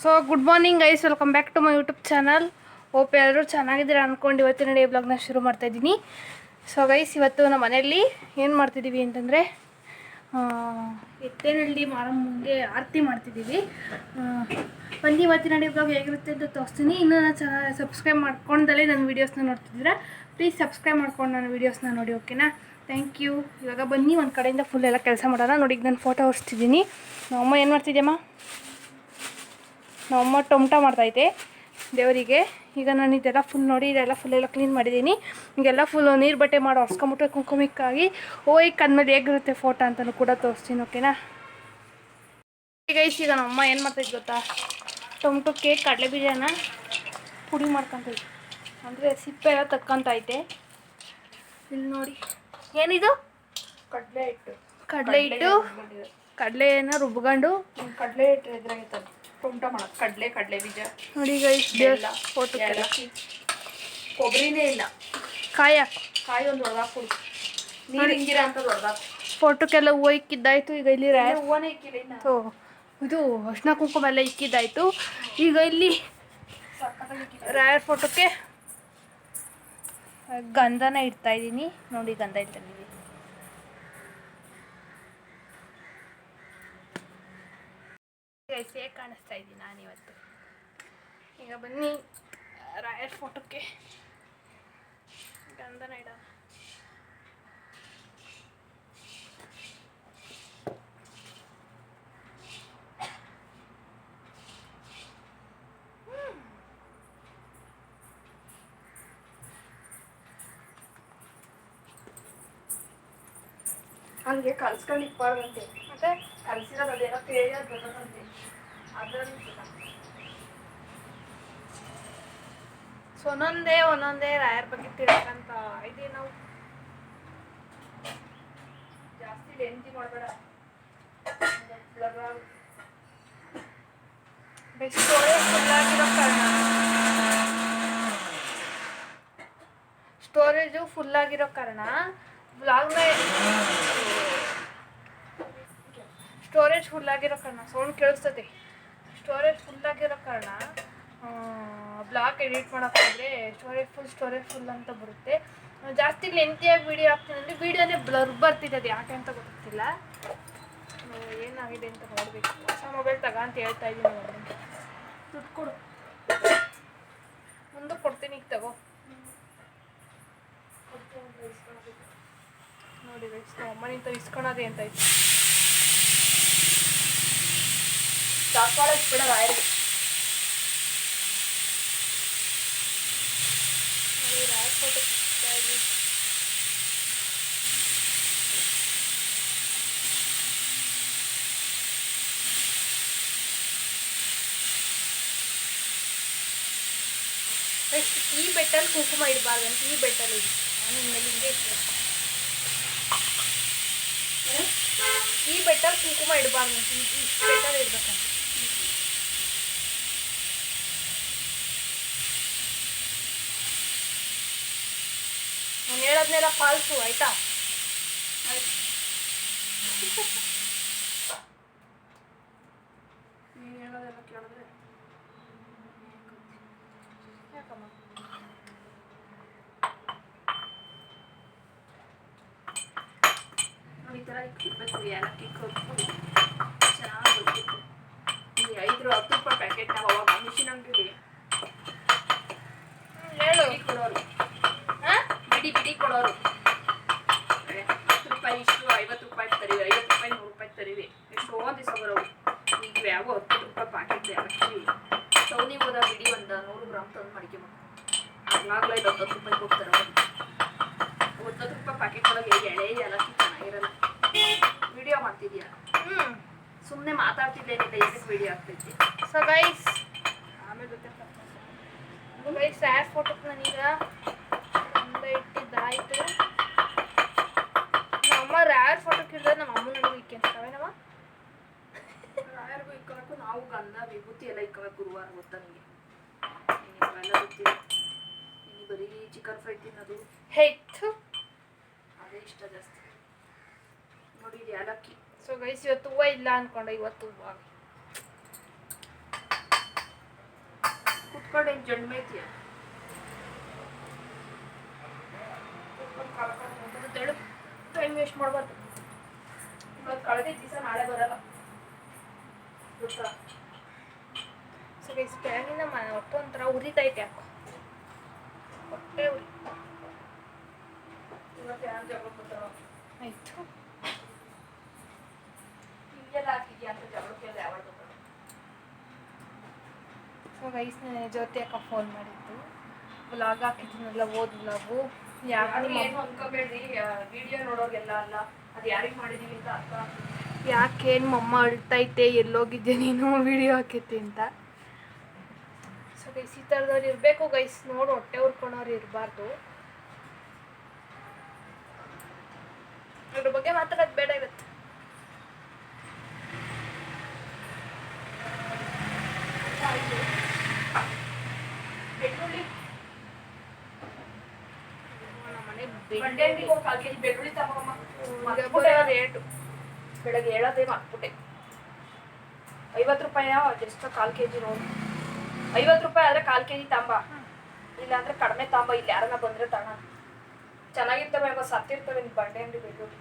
So good morning guys, welcome back to my YouTube channel. Hope ಎಲ್ಲರೂ ಚೆನ್ನಾಗಿದ್ದೀರಾ ಅಂದ್ಕೊಂಡು ಇವತ್ತಿನ ಡೇ ಬ್ಲಾಗ್ನ ಶುರು ಮಾಡ್ತಾಯಿದ್ದೀನಿ. ಸೊ ಗೈಸ್, ಇವತ್ತು ನಮ್ಮ ಮನೆಯಲ್ಲಿ ಏನು ಮಾಡ್ತಿದ್ದೀವಿ ಅಂತಂದರೆ ಎತ್ತೇನಹಳ್ಳಿ ಮಾರಮ್ಮಂಗೆ ಆರತಿ ಮಾಡ್ತಿದ್ದೀವಿ. ಬನ್ನಿ ಇವತ್ತಿನ ಡೇ ಬ್ಲಾಗ್ ಹೇಗಿರುತ್ತೆ ಅಂತ ತೋರಿಸ್ತೀನಿ. ಇನ್ನೂ ನಾನು ಸಬ್ಸ್ಕ್ರೈಬ್ ಮಾಡ್ಕೊಂಡಲ್ಲೇ ನನ್ನ ವೀಡಿಯೋಸ್ನ ನೋಡ್ತಿದ್ದೀರಾ, ಪ್ಲೀಸ್ ಸಬ್ಸ್ಕ್ರೈಬ್ ಮಾಡ್ಕೊಂಡು ನನ್ನ ವೀಡಿಯೋಸ್ನ ನೋಡಿ, ಓಕೆನಾ? Thank you. ಇವಾಗ ಬನ್ನಿ ಒಂದು ಕಡೆಯಿಂದ ಫುಲ್ ಎಲ್ಲ ಕೆಲಸ ಮಾಡೋಣ. ನೋಡಿ, ನಾನು ಫೋಟೋ ಹೊರಿಸ್ತಿದ್ದೀನಿ. ನಮ್ಮಮ್ಮ ಏನು ಮಾಡ್ತಿದ್ಯಮ್ಮ? ನಮ್ಮಮ್ಮ ಟೊಮಟ ಮಾಡ್ತೈತೆ ದೇವರಿಗೆ. ಈಗ ನಾನು ಇದೆಲ್ಲ ಫುಲ್ ನೋಡಿ, ಇದೆಲ್ಲ ಫುಲ್ಲೆಲ್ಲ ಕ್ಲೀನ್ ಮಾಡಿದ್ದೀನಿ. ಈಗೆಲ್ಲ ಫುಲ್ ನೀರು ಬಟ್ಟೆ ಮಾಡಿ ಒರೆಸ್ಕೊಂಬಿಟ್ರೆ ಕುಂಕುಮಕ್ಕಾಗಿ ಕಂದ್ಮೇಲೆ ಹೇಗಿರುತ್ತೆ ಫೋಟೋ ಅಂತಲೂ ಕೂಡ ತೋರಿಸ್ತೀನಿ, ಓಕೆನಾ? ಈಗ ನಮ್ಮಮ್ಮ ಏನು ಮಾಡ್ತೈತೆ ಗೊತ್ತಾ? ಟೊಮಟಕ್ಕೆ ಕಡಲೆ ಬೀಜನ ಪುಡಿ ಮಾಡ್ಕೊತೈತೆ, ಅಂದರೆ ಸಿಪ್ಪೆ ಎಲ್ಲ ತಕ್ಕೊಂತೈತೆ. ಇಲ್ಲಿ ನೋಡಿ, ಏನಿದು? ಕಡಲೆ ಹಿಟ್ಟು. ಕಡಲೆನ ರುಬ್ಕೊಂಡು ಕಡಲೆ ಹಿಟ್ಟು ಎದುರಾಗಿರ್ತದೆ ಟೊಮಟ ಮಾಡೋದು. ಕಡಲೆ ಬೀಜ ನೋಡಿ ಫೋಟೋ ಕೊಬ್ಬರಿನೇ ಇಲ್ಲ, ಕಾಯಿ ಒಂದು ಹೊಡೆದಾಕ್ಬಿಡು. ನೀರು ಹಿಂಗಿರ ಅಂತ ಹೊಡೆದಾಕು. ಫೋಟೋಕ್ಕೆಲ್ಲ ಹೂವು ಇಕ್ಕಿದ್ದಾಯ್ತು. ಈಗ ಇಲ್ಲಿ ಹೂವನೇ ಇಕ್ಕಿಲ್ಲ ಇನ್ನು. ಇದು ಅರ್ಶಿನ ಕುಂಕುಮ ಎಲ್ಲ ಇಕ್ಕಿದ್ದಾಯ್ತು. ಈಗ ಇಲ್ಲಿ ರಾಯರ್ ಫೋಟೋಕ್ಕೆ ಗಂಧನ ಇಡ್ತಾ ಇದ್ದೀನಿ. ನೋಡಿ, ಗಂಧ ಇಡ್ತಾಯಿದ್ದೀನಿ. ಹೇಗೆ ಕಾಣಿಸ್ತಾ ಇದ್ದೀನಿ ನಾನಿವತ್ತು. ಈಗ ಬನ್ನಿ ರಾಯರ್ ಫೋಟೋಕ್ಕೆ ಗಂಧನ ಇಡೋಣ. ಹಂಗೆ ಕಲ್ಸ್ಕೊಂಡು ಇಕ್ಬಾರ್ದಂತೆ. ಮತ್ತೆ ಕಲ್ಸಿರೋದು ಅದೇನೋ ತೇಳಿ ಅದು ಬರೋದಂತೆ. ಅದರಲ್ಲಿ ಸೊ ಒಂದೊಂದೇ ರಾಯರ್ ಬಗ್ಗೆ ತಿಳ್ಕಂತ ಇದೆ. ನಾವು ಜಾಸ್ತಿ ಲೆಂತಿ ಮಾಡಬೇಡ. ಸ್ಟೋರೇಜು ಫುಲ್ಲಾಗಿರೋ ಕಾರಣ ಸ್ಟೋರೇಜ್ ಫುಲ್ಲಾಗಿರೋ ಕಾರಣ ಸೌಂಡ್ ಕೇಳಿಸ್ತದೆ. ಸ್ಟೋರೇಜ್ ಫುಲ್ಲಾಗಿರೋ ಕಾರಣ ಬ್ಲಾಗ್ ಎಡಿಟ್ ಮಾಡೋಕ್ಕಾದ್ರೆ ಸ್ಟೋರೇಜ್ ಫುಲ್ ಅಂತ ಬರುತ್ತೆ. ಜಾಸ್ತಿ ಲೆಂತಿಯಾಗಿ ವೀಡಿಯೋ ಹಾಕ್ತೀನಿ ಅಂದರೆ ವೀಡಿಯೋನೇ ಬ್ಲರ್ ಬರ್ತಿದೆ. ಅದು ಯಾಕೆ ಅಂತ ಗೊತ್ತಿಲ್ಲ, ಏನಾಗಿದೆ ಅಂತ ನೋಡಬೇಕು. ಹೊಸ ಮೊಬೈಲ್ ಅಂತ ಹೇಳ್ತಾ ಇದ್ದೀನಿ. ದುಡ್ಡು ಕೊಡು, ಮುಂದಕ್ಕೆ ಕೊಡ್ತೀನಿ. ಈಗ ತಗೋ. ನೋಡಿ ಅಮ್ಮನಿಂದ ಇಸ್ಕೊಳೋದೆ ಅಂತ ಇತ್ತು. ದಾಖಲಾಯಿಸ್ಬಿಡ ರಾಯರಿಗೆ. ರಾಯರ್ ಫೋಟೋ ಈ ಬೆಟ್ಟಲ್ಲಿ ಕುಂಕುಮ ಇಡಬಾರ್ದಂತ. ಈ ಬೆಟ್ಟಲ್ಲಿ ನಾನು ಇನ್ಮೇಲೆ ಹಿಂಗೆ ಇರ್ತೇನೆ. ಈ ಬೆಟ್ಟಲ್ಲಿ ಕುಂಕುಮ ಇಡಬಾರ್ದಂತ. ಈ ಬೆಟ್ಟಲ್ಲಿ ಇಡ್ಬೇಕಂತ. ನಾನು ಹೇಳೋದ್ನೆಲ್ಲ ಫಾಲ್ಸು, ಆಯ್ತಾ? ನೀನು ಹೇಳೋದೆಲ್ಲ ಕೇಳಿದ್ರೆ ಯಾಕಮ್ಮ? ನಾವು ಈ ಥರ ಇಕ್ಕಿರ್ಬೇಕು. ಏಲಕ್ಕಿ ಕಪ್ಪು ಚೆನ್ನಾಗಿ ಗೊತ್ತಿತ್ತು. ಈ 5-10 ರೂಪಾಯಿ ಪ್ಯಾಕೆಟ್ ನಾವು ಅವಾಗ ಮಿಷಿನ್ ಅಂಗಡಿ ಹೇಳು. ಕೊಡೋರು, ಬಿಡಿ ಕೊಡೋರು. 10 ರೂಪಾಯಿ ಇಷ್ಟು 50 ರೂಪಾಯಿ ತರಿವಿ, 50 ರೂಪಾಯಿ 100 ರೂಪಾಯಿ ತರಿವಿ. ಎಷ್ಟೋ ದಿವಸ ಬರೋವು. ಈಗ ಯಾವೋ 10 ರೂಪಾಯಿ ಪ್ಯಾಕೆಟ್ ಏಲಕ್ಕಿ ಸೌನಿ ಹೋದ ಬಿಡಿ ಒಂದು 100 ಗ್ರಾಮ್ ತಂದು ಮಡಿಕೆಬೇಕು. ಆಗ್ಲಾಗ್ಲ 10 ರೂಪಾಯಿ ಕೊಡ್ತಾರೆ. 10 ರೂಪಾಯಿ ಪ್ಯಾಕೆಟ್ ಒಳಗೆ ಎಳೆ ಏಲಕ್ಕಿ ಚೆನ್ನಾಗಿರಲ್ಲ. ವಿಡಿಯೋ ಮಾಡ್ತಿದ್ಯಾ? ಸುಮ್ಮನೆ ಮಾತಾಡ್ತಿದ್ದೇನಿಲ್ಲ, ಏನಕ್ಕೆ ವಿಡಿಯೋ ಆಗ್ತೈತಿ? ಸೊ ಗೈಸ್, ಆಮೇಲೆ ಗೊತ್ತಾಗ್ತದೆ. ರಾಯರ್ ಫೋಟೋಕ್ಕೆ ನಾನೀಗ ಗಂಧ ಇಟ್ಟಿದ್ದಾಯ್ತು. ನಮ್ಮಮ್ಮ ರಾಯರ್ ಫೋಟೋಕ್ಕೆ ಇಡಿದ್ರೆ ನಮ್ಮ ಅಮ್ಮ ನನಗೂ ಇಕ್ಕಿಂತಾವೇನವ. ರಾಯರ್ಗೂ ಇಕ್ಕೋಬೇಕು, ನಾವು ಗಂಧ ವಿಭೂತಿ ಎಲ್ಲ ಇಕ್ಕೋಬೇಕು. ಗುರುವಾರ ಗೊತ್ತಾ ನಿಮಗೆ? ಎಲ್ಲ ಗೊತ್ತಿಲ್ಲ. ನೀನು ಬರೀ ಚಿಕನ್ ಫ್ರೈ ತಿನ್ನೋದು ಹೆಚ್ಚು, ಅದೇ ಇಷ್ಟ ಜಾಸ್ತಿ. ನೋಡಿ, ಇದು ಏಲಕ್ಕಿ. ಸೊ ಗೈಸ್, ಇವತ್ತು ಹೂವು ಇಲ್ಲ ಅಂದ್ಕೊಂಡೆ. ಇವತ್ತು ಹೂವು ಕಡೆ ಜನ್ಮೈತಿಯ ಟೈಮ್ ವೇಸ್ಟ್ ಮಾಡ್ಬಾರ್ದು. ಇವತ್ತು ಕಳೆದಿದ್ದ ದಿವಸ ನಾಳೆ ಬರಲ್ಲ ಗೊತ್ತಾ. ಸೊ ಗೈಸ್ ಪ್ಯಾನಿನ ಹೊಟ್ಟೆ ಒಂಥರ ಉರಿತೈತೆ ಯಾಕೋ, ಹೊಟ್ಟೆ ಉರಿ. ಇವತ್ತು ಯಾರು ಜಗಳ ಬರ್ತಾರೋ ಆಯಿತು. ಹಿಂಗೆಲ್ಲ ಹಾಕಿದ್ಯಾ ಅಂತ ಜಗಳಕ್ಕೆಲ್ಲ ಯಾವಾಗ ಬರ್ತಾರೋ. ಸೊ ಗೈಸ್ ನನ್ನ ಜ್ಯೋತಿ ಅಕ್ಕ ಫೋನ್ ಮಾಡಿದ್ದು, ವ್ಲಾಗ್ ಹಾಕಿದ್ದೀನಲ್ಲ ಓದ್ ವ್ಲಾಗು. ಯಾರು ಏನು ಅನ್ಕೋಬೇಡ್ರಿ, ವಿಡಿಯೋ ನೋಡೋರ್ಗೆಲ್ಲ ಅಲ್ಲ, ಅದು ಯಾರಿಗೆ ಮಾಡಿದೀವಿ ಅಂತ ಅರ್ಥ. ಯಾಕೆ ನಮ್ಮಮ್ಮ ಅಳ್ತೈತೆ ಎಲ್ಲೋಗಿದ್ದೆ ನೀನು ವಿಡಿಯೋ ಹಾಕೈತೆ ಅಂತ. ಸೊ ಗೈಸ್ ಈ ಥರದವ್ರು ಇರಬೇಕು ಗೈಸ್, ನೋಡಿ ಹೊಟ್ಟೆ ಉರ್ಕೊಳೋರು ಇರಬಾರ್ದು. ಅದ್ರ ಬಗ್ಗೆ ಮಾತಾಡೋದು ಬೇಡ ಇರುತ್ತೆ. ಬೆಳ್ಳುಳ್ಳಿ ನಮ್ಮನೆ ಬಂಡೆ ಅಂಗಡಿಗೆ ಹೋಗಿ 1/4 kg ಬೆಳ್ಳುಳ್ಳಿ ತಗೋಮ್ಮ. ರೇಟು ಬೆಳಗ್ಗೆ ಹೇಳೋದೇ ಮರ್ತ್ಬಿಟ್ಟೆ. 50 ರೂಪಾಯಿ ಜಸ್ಟ್ 1/4 kg ನೋಡಿ. 50 ರೂಪಾಯಿ ಆದರೆ 1/4 kg ತಾಂಬ, ಇಲ್ಲಾಂದ್ರೆ ಕಡಿಮೆ ತಾಂಬ. ಇಲ್ಲಿ ಯಾರನ್ನ ಬಂದ್ರೆ ತಣ ಚೆನ್ನಾಗಿರ್ತವೆ, ಇವಾಗ ಸತ್ತಿರ್ತವೆ ನಿಮ್ಮ ಬಂಡೆ ಅಂಗಡಿ ಬೆಳ್ಳುಳ್ಳಿ.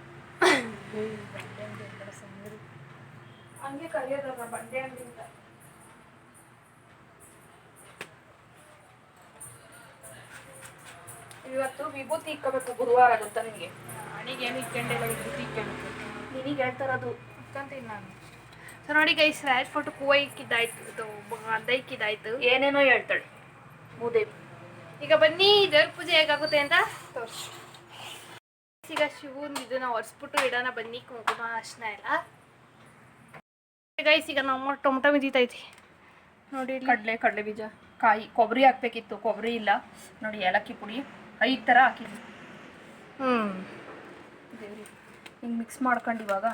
ಹಂಗೆ ಕರೆಯೋದಲ್ಲ ಬಂಡೆ ಅಂಗಡಿ ಅಂತ. ಇವತ್ತು ವಿಭೂತಿ ಇಕ್ಕೋಬೇಕು ಗುರುವಾರ, ಗೊತ್ತಾ ನಿಮಗೆ? ನಾನೀಗ ಏನು ಇಕ್ಕೊಂಡಿಲ್ಲ, ವಿಭೂತಿ ಇಕ್ಕೊಂಡು ನಿನಗೆ ಹೇಳ್ತಾರದು ಇಕ್ಕಂತೀನಿ ನಾನು. ಸೊ ನೋಡಿ ಗೈಸ್, ರಾಜ್ ಫೋಟೋ ಹೂವು ಇಕ್ಕಿದ್ದಾಯ್ತು, ಇದು ಗಂಧ ಇಕ್ಕಿದ್ದಾಯ್ತು, ಏನೇನೋ ಹೇಳ್ತಾಳೆ ಮೂದೇವಿ. ಈಗ ಬನ್ನಿ ದೇವ್ರ ಪೂಜೆ ಹೇಗಾಗುತ್ತೆ ಅಂತ ತೋರಿಸಿ. ಈಗ ಶಿವನ್ ಇದನ್ನ ಒರೆಸ್ಬಿಟ್ಟು ಇಡೋಣ ಬನ್ನಿ, ಕುಂಕುಮ ಅರ್ಶಿನ ಎಲ್ಲ. ಗೈಸ್ ಈಗ ನಮ್ಮ ಟೊಮೊಟೊ ಮಿದಿತೈತಿ ನೋಡಿ. ಕಡಲೆ ಬೀಜ, ಕಾಯಿ, ಕೊಬ್ಬರಿ ಹಾಕ್ಬೇಕಿತ್ತು, ಕೊಬ್ಬರಿ ಇಲ್ಲ ನೋಡಿ. ಏಲಕ್ಕಿ ಪುಡಿ 5 ಥರ ಹಾಕಿದ್ವಿ. ದೇವ್ರಿ ಹಿಂಗೆ ಮಿಕ್ಸ್ ಮಾಡ್ಕೊಂಡು ಇವಾಗ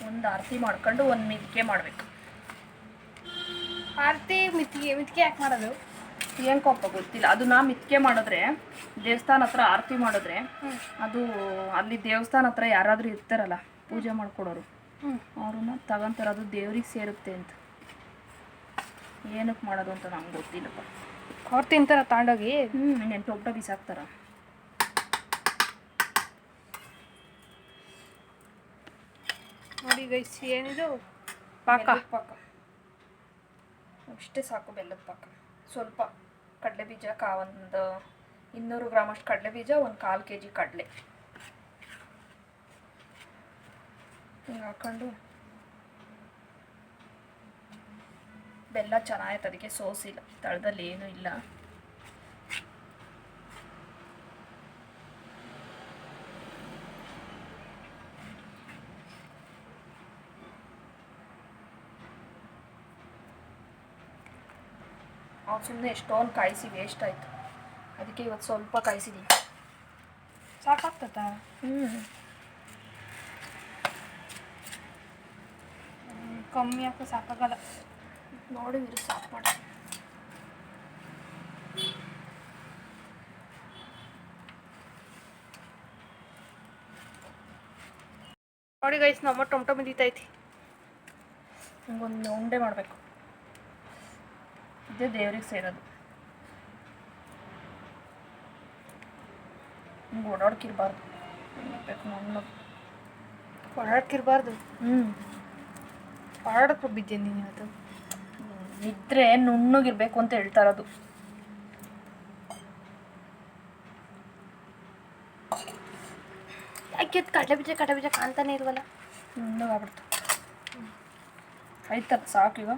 ಒಂದು ಆರತಿ ಮಾಡ್ಕೊಂಡು ಒಂದು ಮಿದ್ಕೆ ಮಾಡಬೇಕು. ಆರತಿ ಮಿತ್ಕೆ ಯಾಕೆ ಮಾಡೋದು? ಏನು ಕೋಪ ಗೊತ್ತಿಲ್ಲ. ಅದು ನಾ ಮಿತ್ಕೆ ಮಾಡಿದ್ರೆ ದೇವಸ್ಥಾನ ಹತ್ರ ಆರತಿ ಮಾಡಿದ್ರೆ ಅದು ಅಲ್ಲಿ ದೇವಸ್ಥಾನ ಹತ್ರ ಯಾರಾದರೂ ಇರ್ತಾರಲ್ಲ ಪೂಜೆ ಮಾಡ್ಕೊಡೋರು, ಅವ್ರನ್ನ ತಗೊಂತಾರೆ, ಅದು ದೇವ್ರಿಗೆ ಸೇರುತ್ತೆ ಅಂತ. ಏನಕ್ಕೆ ಮಾಡೋದು ಅಂತ ನಮ್ಗೆ ಗೊತ್ತಿಲ್ಲಪ್ಪ. ಅವ್ರು ತಿಂತಾರ ತಗೊಂಡೋಗಿ? ಇನ್ನೇನು ಟೊಮಟೊ ಬಿಸಾಕ್ತಾರ. ನೋಡಿ ಗೈಸ್, ಏನಿದು ಪಾಕ? ಪಾಕ ಅಷ್ಟೇ ಸಾಕು, ಬೆಲ್ಲದ ಪಾಕ. ಸ್ವಲ್ಪ ಕಡಲೆ ಬೀಜ, ಒಂದು 200 ಗ್ರಾಮ್ ಅಷ್ಟು ಕಡಲೆ ಬೀಜ, ಒಂದು 1/4 kg ಕಡಲೆ ಹಿಂಗೆ ಹಾಕೊಂಡು ಬೆಲ್ಲ ಚೆನ್ನಾಗಿತ್ತು, ಅದಕ್ಕೆ ಸೋಸಿಲ್ಲ, ತಳದಲ್ಲಿ ಏನೂ ಇಲ್ಲ. ಅವ್ರು ಸುಮ್ಮನೆ ಎಷ್ಟೊಂದು ಕಾಯಿಸಿ ವೇಸ್ಟ್ ಆಯಿತು, ಅದಕ್ಕೆ ಇವತ್ತು ಸ್ವಲ್ಪ ಕಾಯಿಸಿದ್ದೀನಿ. ಸಾಕಾಗ್ತದ? ಕಮ್ಮಿ ಹಾಕೋ ಸಾಕಾಗಲ್ಲ ನೋಡಿ, ಇರು ಸಾಕು ಮಾಡಿ. ನೋಡಿ ಗೈಸ್, ನಮ್ಮ ಟೊಮೊಟೊ ಮಿದಿತೈತಿ. ಹಿಂಗೊಂದು ಉಂಡೆ ಮಾಡಬೇಕು, ಇದೇ ದೇವ್ರಿಗೆ ಸೇರೋದು. ಹಿಂಗೆ ಓಡಾಡ್ಕಿರ್ಬಾರ್ದು, ಬೇಕು ನನ್ನ ಓಡಾಡ್ಕಿರ್ಬಾರ್ದು. ಓಡಾಡಕ್ಕೆ ಬಿದ್ದೆ ನೀನು. ಅದು ಇದ್ರೆ ನುಣ್ಣಗಿರ್ಬೇಕು ಅಂತ ಹೇಳ್ತಾರದು. ಯಾಕೆ ಕಡಲೆ ಬೀಜ ಕಾಣ್ತಾನೆ ಇಲ್ವಲ್ಲ? ನುಣ್ಣಗಾಗ್ಬಿಡ್ತು. ಆಯ್ತಲ್ಲ, ಸಾಕು. ಈಗ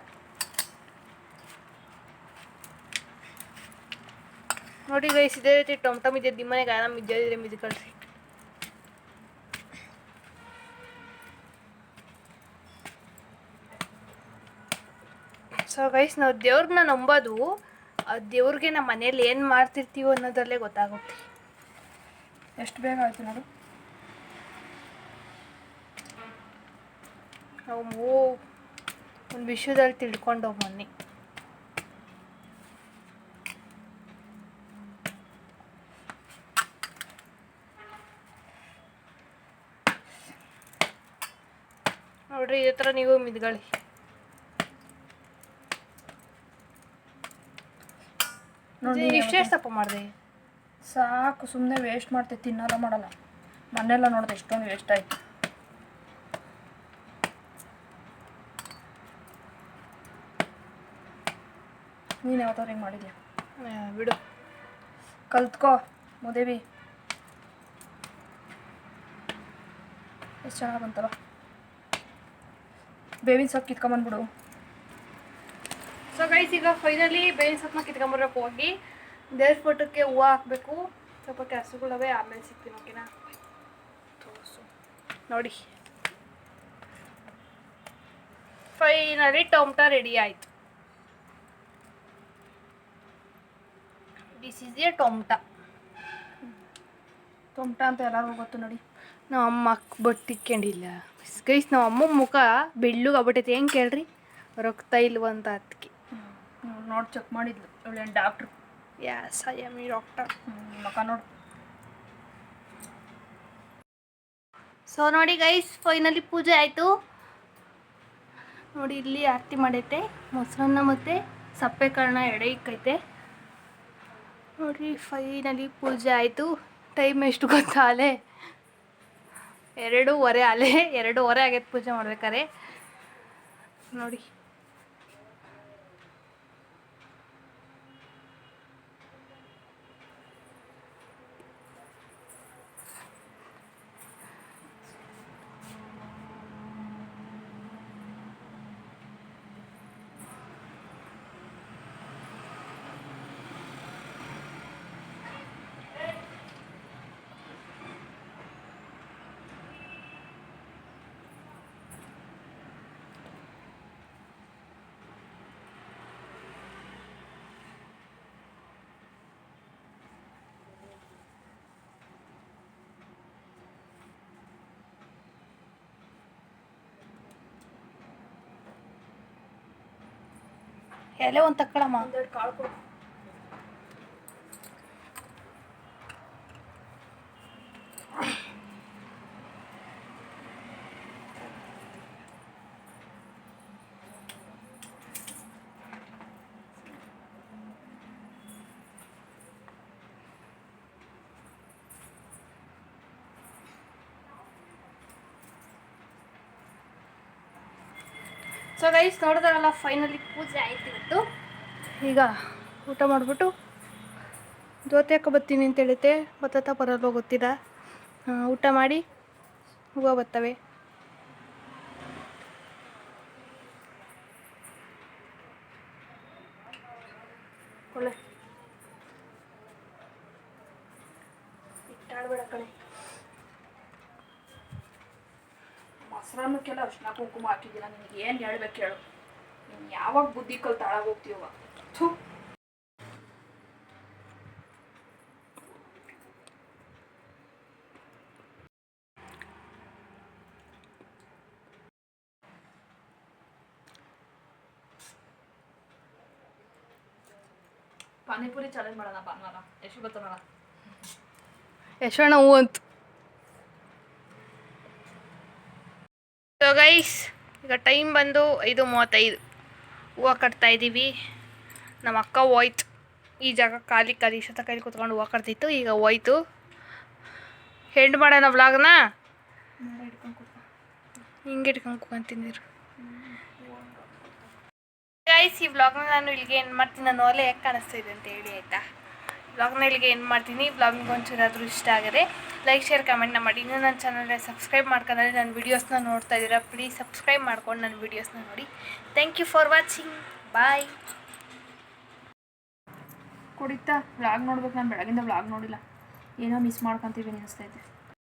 ನೋಡಿ ಗೈಸ್, ಇದೇ ರೀತಿ ಟೊಮೊಟೊ ಮಿದ್ದೆ ನಿಮ್ಮನೆಗೆ ಆರಾಮ ಮಿದ್ದಿದ್ರೆ ಮಿದ್ಕೊಳ್ರಿ. ಸೊ ಗೈಸ್, ನಾವು ದೇವ್ರನ್ನ ನಂಬೋದು ದೇವ್ರಿಗೆ ನಮ್ಮ ಮನೇಲಿ ಏನು ಮಾಡ್ತಿರ್ತೀವೋ ಅನ್ನೋದ್ರಲ್ಲೇ ಗೊತ್ತಾಗುತ್ತೆ. ಎಷ್ಟು ಬೇಗ ಆಯಿತು ನೋಡು. ನಾವು ಒಂದು ವಿಷಯದಲ್ಲಿ ತಿಳ್ಕೊಂಡು ಮೊನ್ನೆ ನೋಡ್ರಿ, ಇದೇ ಥರ ನೀವು ಮಿದ್ಕೊಳ್ಳಿ. ನೋಡಿ ಇಷ್ಟೇ ತಪ್ಪ ಮಾಡಿದೆ. ಸಾಕು, ಸುಮ್ಮನೆ ವೇಸ್ಟ್ ಮಾಡ್ತೆ, ತಿನ್ನಲ್ಲ ಮಾಡಲ್ಲ. ಮನೆಲ್ಲ ನೋಡಿದೆ ಎಷ್ಟೊಂದು ವೇಸ್ಟ್ ಆಯಿತು. ನೀನು ಯಾವತ್ತಾರು ಹಿಂಗೆ ಮಾಡಿದ್ಯಾ? ಬಿಡು, ಕಲ್ತ್ಕೋ ಮೋದೇವಿ. ಎಷ್ಟು ಚೆನ್ನಾಗಿ ಬಂತಲ್ಲ. ಬೇವಿನ ಸೊಪ್ಪು ಕಿತ್ಕೊಂಬಂದ್ಬಿಡು. ಸೊ ಗೈಸ್, ಈಗ ಫೈನಲಿ ಬೇವಿನ ಸೊಪ್ಪನ್ನ ಕಿತ್ಕೊಂಬರಕ್ಕೆ ಹೋಗಿ ದೇವ್ರ ಫೋಟೋಕ್ಕೆ ಹೂವು ಹಾಕಬೇಕು. ಸ್ವಲ್ಪ ಕೆಲಸಗಳವೆ, ಆಮೇಲೆ ಸಿಗ್ತೀನಿ. ಓಕೆನಾ? ತೋರಿಸು ನೋಡಿ, ಫೈನಲಿ ಟೊಮ್ಟೊ ರೆಡಿ ಆಯಿತು. This is a tomato. Tomato ಅಂತ ಎಲ್ಲರಿಗೂ ಗೊತ್ತು ನೋಡಿ. ನಮ್ಮ ಅಮ್ಮ ಬಟ್ಟಿಕ್ಕೊಂಡಿಲ್ಲ ಗೈಸ್. ನಮ್ಮ ಅಮ್ಮ ಮುಖ ಬೆಳ್ಳಗೆ ಆಗ್ಬಿಟ್ಟೈತೆ. ಹೆಂಗೆ ಕೇಳ್ರಿ, ರಕ್ತ ಇಲ್ವಂತ ಅದಕ್ಕೆ. ನೋಡಿ ಚೆಕ್ ಮಾಡಿದ್ಲು ಇವಳೇನು ಡಾಕ್ಟ್ರು. ಯಾಸ್, ಐ ಆಮ್ ಈ ಡಾಕ್ಟರ್. ಮುಖ ನೋಡು. ಸೊ ನೋಡಿ ಗೈಸ್, ಫೈನಲಿ ಪೂಜೆ ಆಯಿತು. ನೋಡಿ, ಇಲ್ಲಿ ಆರತಿ ಮಾಡೈತೆ, ಮೊಸರನ್ನ ಮತ್ತು ಸಪ್ಪೆ ಕಾಳನ್ನ ಎಡೆ ಇಕ್ಕೈತೆ. ನೋಡಿ, ಫೈನಲಿ ಪೂಜೆ ಆಯಿತು. ಟೈಮ್ ಎಷ್ಟು ಗೊತ್ತಾ? ಅಲೆ 2:15 ಅಲೆ 2:15 ಆಗೈತೆ ಪೂಜೆ ಮಾಡ್ಬೇಕಾರೆ. ನೋಡಿ, ಎಲೆ ಒಂದು ತಕ್ಕಳಮ್ಮ. ಒಂದೆರಡು ಕಾಳು ಕೊಡು. ಸೊ ಗೈಸ್, ನೋಡಿದ್ರಲ್ಲ, ಫೈನಲಿ ಪೂಜೆ ಆಯ್ತು ಇವತ್ತು. ಈಗ ಊಟ ಮಾಡಿಬಿಟ್ಟು ಜೊತೆ ಹಾಕೋ ಬರ್ತೀನಿ ಅಂತ ಹೇಳುತ್ತೆ. ಬತ್ತತ್ತ ಬರಲ್ವೋ ಗೊತ್ತಿಲ್ಲ. ಊಟ ಮಾಡಿ ಹೂವು ಬರ್ತವೆ. ಒಳ್ಳೆ ಇಟ್ಟಾಡ್ಬೇಡ ಕಣೆ. ಮೊಸರನ್ನಕ್ಕೆಲ್ಲ ಅರ್ಶಿನ ಕುಂಕುಮ ಹಾಕಿದ್ದೀನ. ನಿನಗೆ ಏನು ಹೇಳ್ಬೇಕು ಹೇಳು? ನೀನು ಯಾವಾಗ ಬುದ್ಧಿ ಕಲ್ತು ಹಾಳಾಗೋಗ್ತೀವ? ಥೂ. ಪಾನಿಪುರಿ ಚಾಲೆಂಜ್ ಮಾಡೋಣ ಭಾನುವಾರ. ಎಷ್ಟು ಗೊತ್ತಲ್ಲ? ಯಶೋಣ ಹೂ ಅಂತು. ಸೊ ಗೈಸ್, ಈಗ ಟೈಮ್ ಬಂದು 5:35. ಹೂವು ಕಟ್ತಾಯಿದ್ದೀವಿ. ನಮ್ಮ ಅಕ್ಕ ಹೋಯ್ತು. ಈ ಜಾಗ ಖಾಲಿ ಇಷ್ಟೊತ್ತ ಕೈಲಿ ಕೂತ್ಕೊಂಡು ಹೂವು ಕಟ್ತಿತ್ತು. ಈಗ ಹೋಯ್ತು. ಹೆಂಡ್ ಮಾಡೋಣ ವ್ಲಾಗ್ನ. ಹಿಂಗೆ ಇಟ್ಕೊಂಡು ಕೂತ್ಕೊಂತಿದ್ರು ಗೈಸ್. ಈ ವ್ಲಾಗ್ನ ನಾನು ಇಲ್ಲಿಗೆ ಏನು ಮಾಡ್ತೀನಿ, ನಾನು ಒಲೆ ಯಾಕೆ ಕಾಣಿಸ್ತಾ ಇದೆ ಅಂತ ಹೇಳಿ, ಆಯಿತಾ? ವ್ಲಾಗ್ನ ಇಲ್ಲಿಗೆ ಏನು ಮಾಡ್ತೀನಿ. ವ್ಲಾಗಿಗೆ ಒಂಚೂರಾದರೂ ಇಷ್ಟ ಆಗಿದೆ ಲೈಕ್, ಶೇರ್, ಕಮೆಂಟ್ನ ಮಾಡಿ. ಇನ್ನೂ ನನ್ನ ಚಾನಲ್ಗೆ ಸಬ್ಸ್ಕ್ರೈಬ್ ಮಾಡ್ಕೊಂಡ್ರೆ ನನ್ನ ವೀಡಿಯೋಸ್ನ ನೋಡ್ತಾ ಇದ್ದೀರಾ, ಪ್ಲೀಸ್ ಸಬ್ಸ್ಕ್ರೈಬ್ ಮಾಡ್ಕೊಂಡು ನನ್ನ ವೀಡಿಯೋಸ್ನ ನೋಡಿ. Thank you for watching. Bye. ಕುಡಿತಾ ವ್ಲಾಗ್ ನೋಡ್ಬೇಕು. ನಾನು ಬೆಳಗಿಂದ ವ್ಲಾಗ್ ನೋಡಿಲ್ಲ. ಏನೋ ಮಿಸ್ ಮಾಡ್ಕೊತೀವಿ ಅನಿಸ್ತೈತೆ.